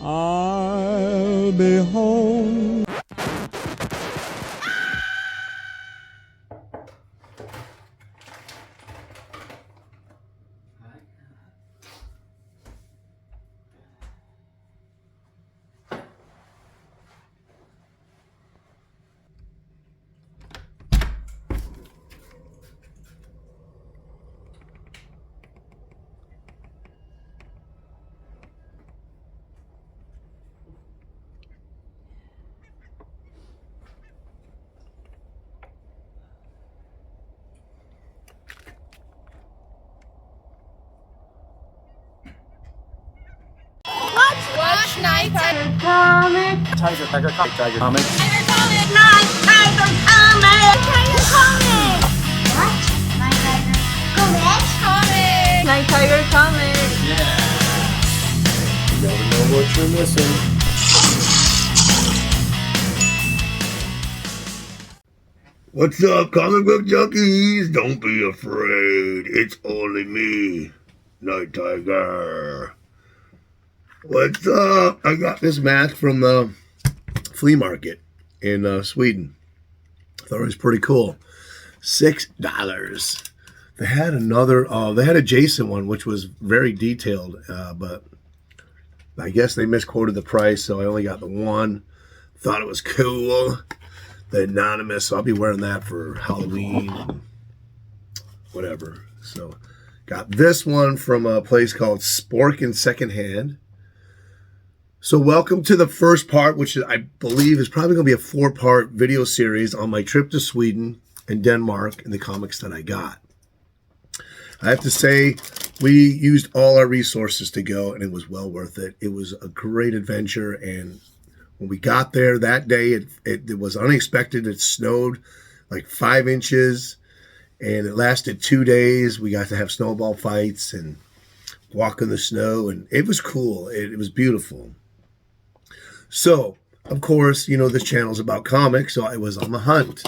I'll be home. Watch Nighttiger comic. Tiger comic. Tiger comic. Nighttiger comic. Nighttiger comic. What? Nighttiger comic. Nighttiger comic. Yeah. You never know what you're missing. What's up, comic book junkies? Don't be afraid. It's only me, Nighttiger. What's up? I got this mask from the flea market in Sweden. Thought it was pretty cool. $6. They had another, they had a Jason one, which was very detailed, but I guess they misquoted the price, so I only got the one. Thought it was cool. The Anonymous, so I'll be wearing that for Halloween and whatever. So got this one from a place called Spork and Secondhand. So welcome to the first part, which I believe is probably going to be a 4-part video series on my trip to Sweden and Denmark and the comics that I got. I have to say, we used all our resources to go, and it was well worth it. It was a great adventure, and when we got there that day, it was unexpected. It snowed like 5 inches, and it lasted 2 days. We got to have snowball fights and walk in the snow, and it was cool. It was beautiful. So, of course, you know, this channel is about comics, so I was on the hunt.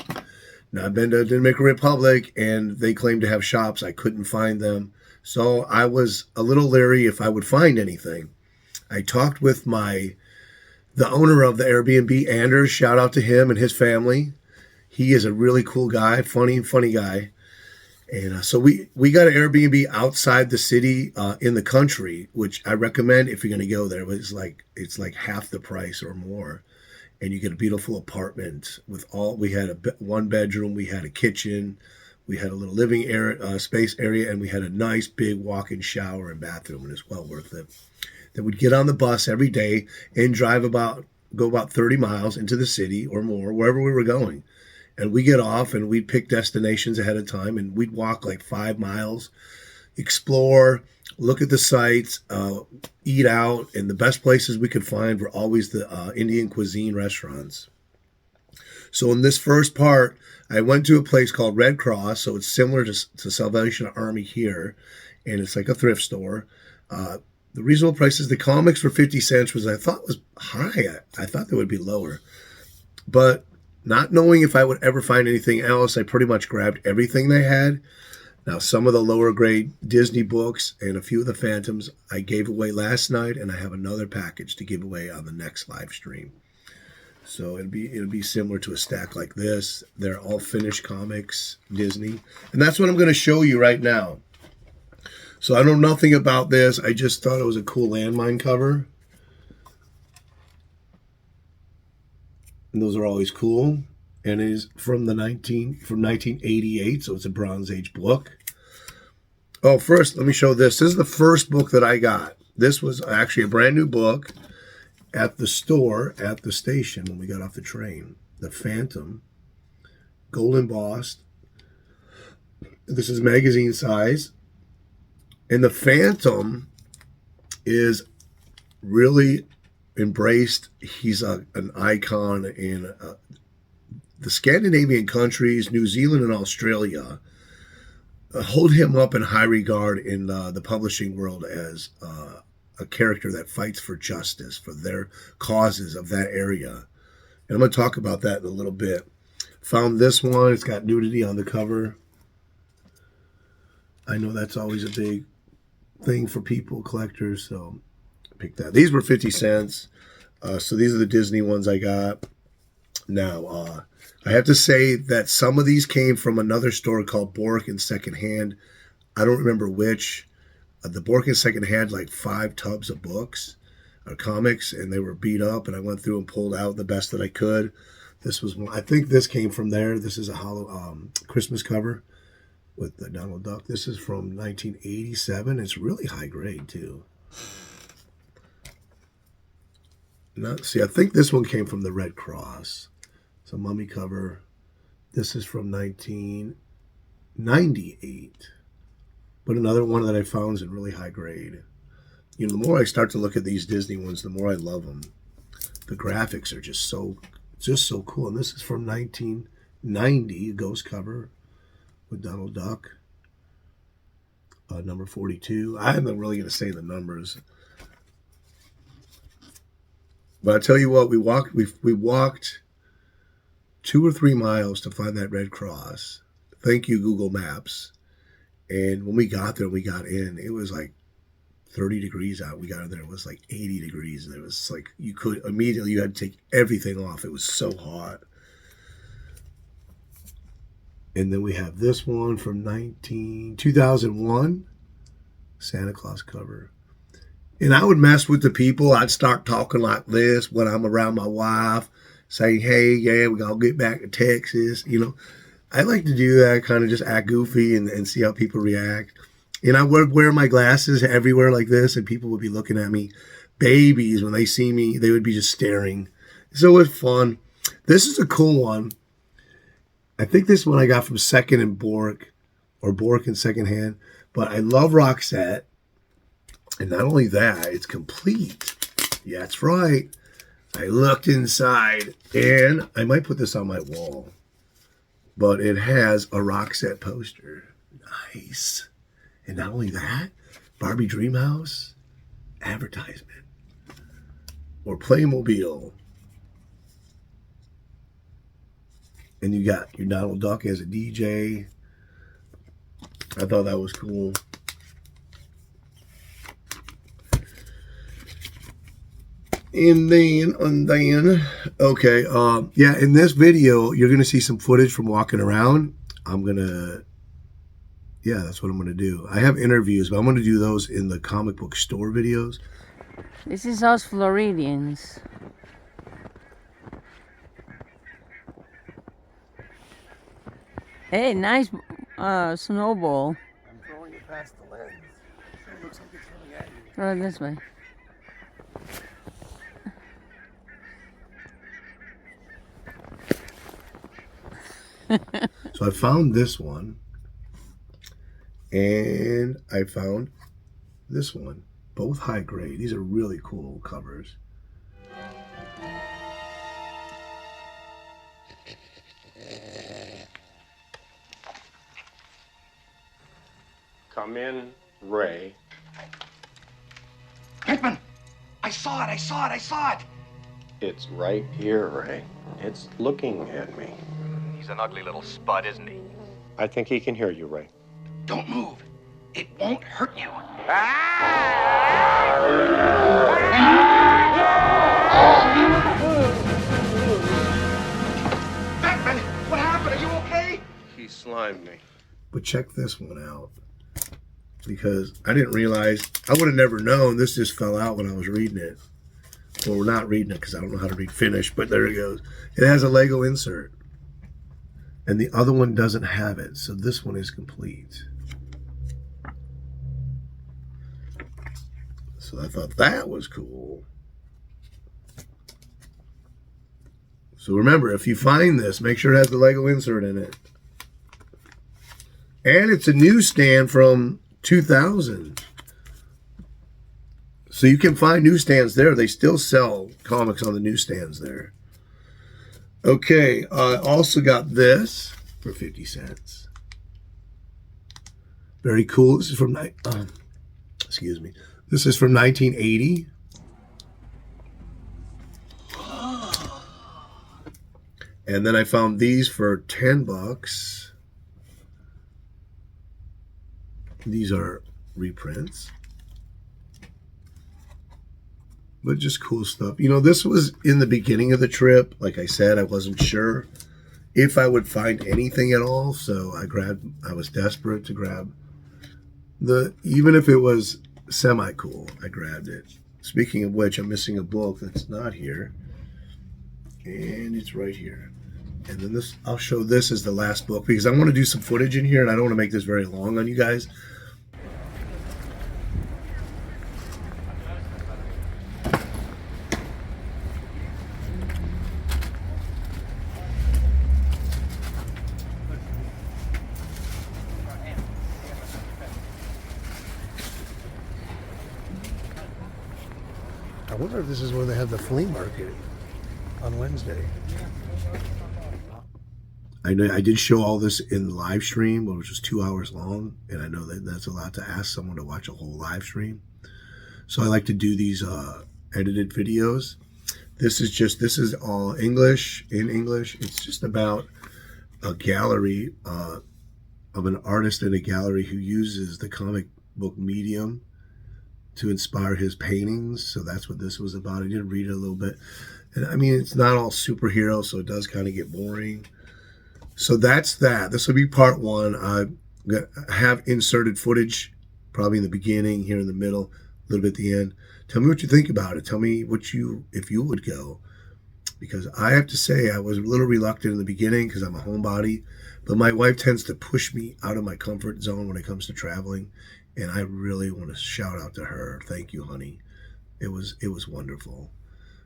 Now, I've been to Dominican Republic, and they claim to have shops. I couldn't find them. So I was a little leery if I would find anything. I talked with the owner of the Airbnb, Anders. Shout out to him and his family. He is a really cool guy, funny guy. And so we got an Airbnb outside the city in the country, which I recommend if you're going to go there. It's like half the price or more. And you get a beautiful apartment with we had a 1 bedroom, we had a kitchen, we had a little living area, space area, and we had a nice big walk-in shower and bathroom, and it's well worth it. Then we'd get on the bus every day and go about 30 miles into the city or more, wherever we were going. And we get off and we'd pick destinations ahead of time, and we'd walk like 5 miles, explore, look at the sights, eat out, and the best places we could find were always the Indian cuisine restaurants. So in this first part, I went to a place called Red Cross, so it's similar to Salvation Army here, and it's like a thrift store. The reasonable prices, the comics for 50 cents, was I thought was high. I thought they would be lower. But not knowing if I would ever find anything else, I pretty much grabbed everything they had. Now, some of the lower grade Disney books and a few of the Phantoms I gave away last night, and I have another package to give away on the next live stream. So it'll be similar to a stack like this. They're all finished comics, Disney. And that's what I'm going to show you right now. So I know nothing about this. I just thought it was a cool landmine cover. And those are always cool. And it is from 1988, so it's a Bronze Age book. Oh, first, let me show this. This is the first book that I got. This was actually a brand new book at the store, at the station when we got off the train. The Phantom, gold embossed. This is magazine size. And the Phantom is really embraced. He's an icon in the Scandinavian countries, New Zealand and Australia, hold him up in high regard in the publishing world as a character that fights for justice, for their causes of that area. And I'm going to talk about that in a little bit. Found this one. It's got nudity on the cover. I know that's always a big thing for people, collectors. So pick that. These were 50 cents. So these are the Disney ones I got. Now, I have to say that some of these came from another store called Bork and Secondhand. I don't remember which. The Bork and Secondhand had like 5 tubs of books or comics, and they were beat up, and I went through and pulled out the best that I could. This was one. I think this came from there. This is a Christmas cover with the Donald Duck. This is from 1987. It's really high grade, too. See, I think this one came from the Red Cross. It's a mummy cover. This is from 1998. But another one that I found is in really high grade. You know, the more I start to look at these Disney ones, the more I love them. The graphics are just so cool. And this is from 1990, a ghost cover with Donald Duck. Number 42. I'm not really going to say the numbers. But I tell you what, we walked 2 or 3 miles to find that Red Cross. Thank you, Google Maps. And when we got there, we got in, it was like 30 degrees out. We got in there, it was like 80 degrees. And it was like, you had to take everything off. It was so hot. And then we have this one from 2001, Santa Claus cover. And I would mess with the people. I'd start talking like this when I'm around my wife, saying, hey, yeah, we're going to get back to Texas. You know, I like to do that, kind of just act goofy and see how people react. And I would wear my glasses everywhere like this, and people would be looking at me. Babies, when they see me, they would be just staring. So it's fun. This is a cool one. I think this one I got from Second and Bork, or Bork and Secondhand. But I love Roxette. And not only that, it's complete. Yeah, that's right. I looked inside, and I might put this on my wall. But it has a Roxette poster. Nice. And not only that, Barbie Dreamhouse advertisement. Or Playmobil. And you got your Donald Duck as a DJ. I thought that was cool. And then, okay, yeah, in this video, you're going to see some footage from walking around. That's what I'm going to do. I have interviews, but I'm going to do those in the comic book store videos. This is us Floridians. Hey, nice snowball. I'm throwing it past the lens. It looks like it's coming at you. Throw it this way. So I found this one, and I found this one, both high grade. These are really cool covers. Come in, Ray. Pinkman! I saw it! It's right here, Ray. It's looking at me. He's an ugly little spud, isn't he? I think he can hear you, Ray. Don't move. It won't hurt you. Pinkman! What happened? Are you okay? He slimed me. But check this one out, because I didn't realize, I would have never known. This just fell out when I was reading it. Well, we're not reading it because I don't know how to read Finnish, but there it goes. It has a Lego insert. And the other one doesn't have it, so this one is complete. So I thought that was cool. So remember, if you find this, make sure it has the Lego insert in it. And it's a newsstand from 2000. So you can find newsstands there. They still sell comics on the newsstands there. Okay, I also got this for 50 cents. Very cool. This is from, excuse me. This is from 1980. And then I found these for 10 bucks. These are reprints. But just cool stuff. You know, this was in the beginning of the trip. Like I said, I wasn't sure if I would find anything at all. So I was desperate to grab even if it was semi-cool, I grabbed it. Speaking of which, I'm missing a book that's not here. And it's right here. And then I'll show this as the last book because I want to do some footage in here and I don't want to make this very long on you guys. I wonder if this is where they have the flea market on Wednesday. I know I did show all this in live stream, which was 2 hours long, and I know that that's a lot to ask someone to watch a whole live stream. So I like to do these edited videos. This is all English, in English. It's just about a gallery of an artist in a gallery who uses the comic book medium to inspire his paintings. So that's what this was about. I did read it a little bit. And I mean, it's not all superhero, so it does kind of get boring. So that's that. This will be part one. I have inserted footage probably in the beginning, here in the middle, a little bit at the end. Tell me what you think about it. Tell me if you would go. Because I have to say, I was a little reluctant in the beginning because I'm a homebody. But my wife tends to push me out of my comfort zone when it comes to traveling. And I really want to shout out to her. Thank you, honey. It was wonderful.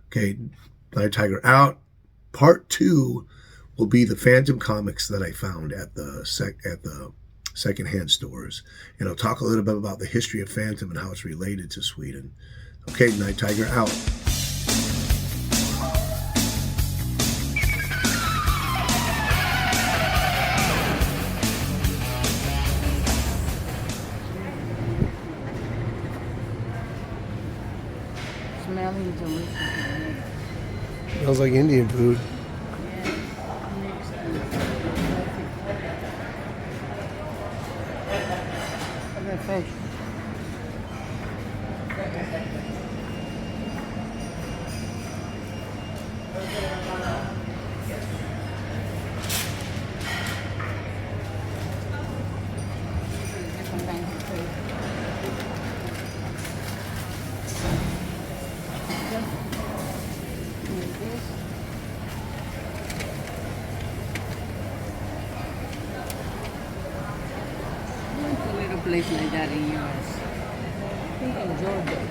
Okay, Nighttiger out. Part 2 will be the Phantom comics that I found at the secondhand stores. And I'll talk a little bit about the history of Phantom and how it's related to Sweden. Okay, Nighttiger out. Smelling delicious. Smells like Indian food. Look at the fish. Different kinds of fish. A little place like that in US. I think in Georgia.